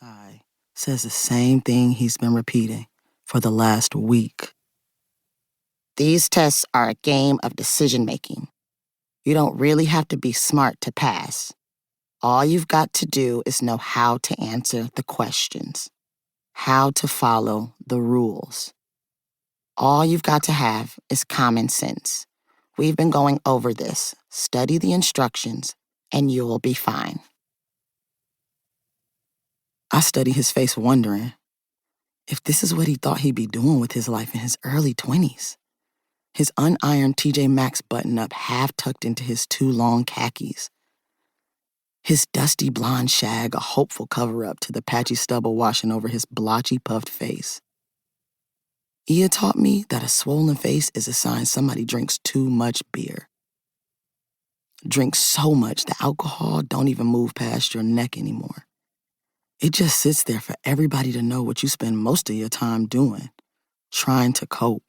sigh, says the same thing he's been repeating for the last week. These tests are a game of decision-making. You don't really have to be smart to pass. All you've got to do is know how to answer the questions, how to follow the rules. All you've got to have is common sense. We've been going over this. Study the instructions, and you'll be fine. I study his face wondering if this is what he thought he'd be doing with his life in his early 20s. His unironed TJ Maxx button-up half tucked into his too long khakis. His dusty blonde shag a hopeful cover-up to the patchy stubble washing over his blotchy, puffed face. Ia taught me that a swollen face is a sign somebody drinks too much beer. Drink so much the alcohol don't even move past your neck anymore. It just sits there for everybody to know what you spend most of your time doing, trying to cope.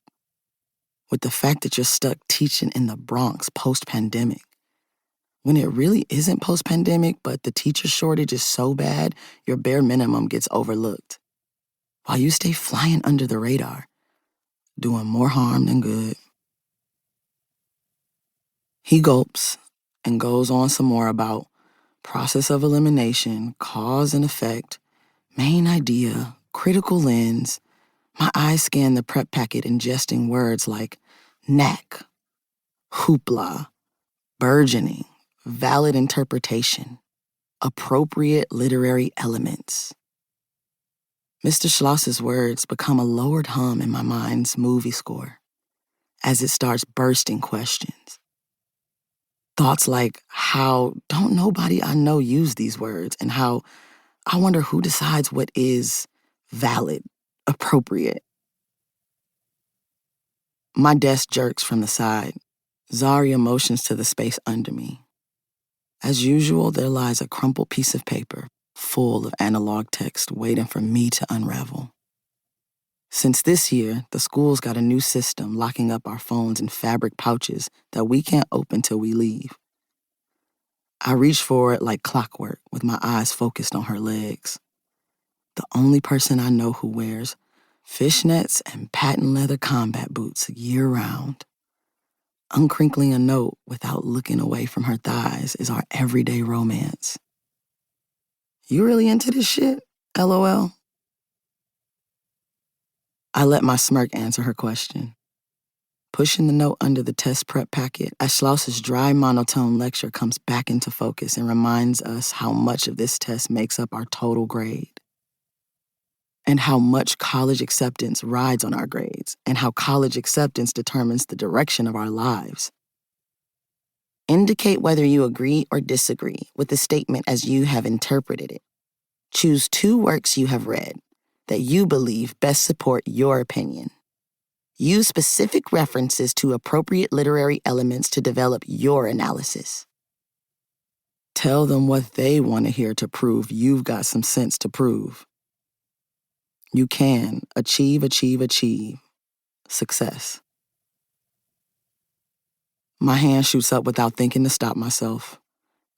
With the fact that you're stuck teaching in the Bronx post-pandemic. When it really isn't post-pandemic, but the teacher shortage is so bad, your bare minimum gets overlooked. While you stay flying under the radar, doing more harm than good. He gulps and goes on some more about process of elimination, cause and effect, main idea, critical lens. My eyes scan the prep packet, ingesting words like knack, hoopla, burgeoning, valid interpretation, appropriate literary elements. Mr. Schloss's words become a lowered hum in my mind's movie score as it starts bursting questions. Thoughts like how don't nobody I know use these words, and how I wonder who decides what is valid, appropriate. My desk jerks from the side. Zaria motions to the space under me. As usual, there lies a crumpled piece of paper full of analog text waiting for me to unravel. Since this year, the school's got a new system locking up our phones in fabric pouches that we can't open till we leave. I reach for it like clockwork with my eyes focused on her legs. The only person I know who wears fishnets and patent leather combat boots year-round. Uncrinkling a note without looking away from her thighs is our everyday romance. You really into this shit? LOL. I let my smirk answer her question. Pushing the note under the test prep packet as Schloss's dry monotone lecture comes back into focus and reminds us how much of this test makes up our total grade. And how much college acceptance rides on our grades, and how college acceptance determines the direction of our lives. Indicate whether you agree or disagree with the statement as you have interpreted it. Choose 2 works you have read that you believe best support your opinion. Use specific references to appropriate literary elements to develop your analysis. Tell them what they want to hear to prove you've got some sense to prove. You can achieve success. My hand shoots up without thinking to stop myself,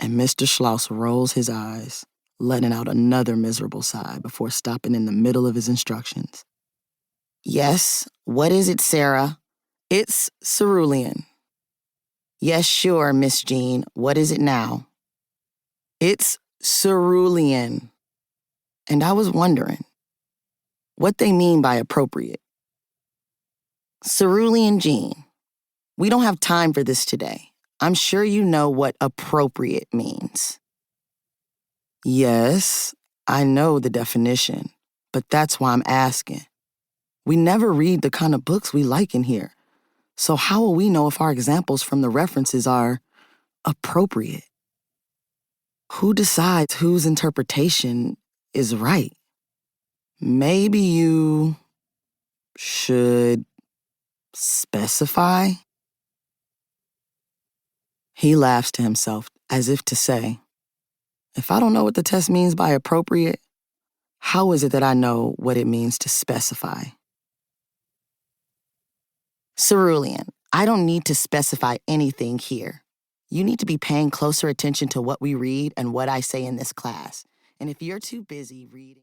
and Mr. Schloss rolls his eyes, letting out another miserable sigh before stopping in the middle of his instructions. Yes, what is it, Sarah? It's cerulean. Yes, sure, Miss Jean. What is it now? It's cerulean. And I was wondering what they mean by appropriate. Cerulean Gene. We don't have time for this today. I'm sure you know what appropriate means. Yes, I know the definition, but that's why I'm asking. We never read the kind of books we like in here, so how will we know if our examples from the references are appropriate? Who decides whose interpretation is right? Maybe you should specify? He laughs to himself as if to say, if I don't know what the test means by appropriate, how is it that I know what it means to specify? Cerulean, I don't need to specify anything here. You need to be paying closer attention to what we read and what I say in this class. And if you're too busy reading...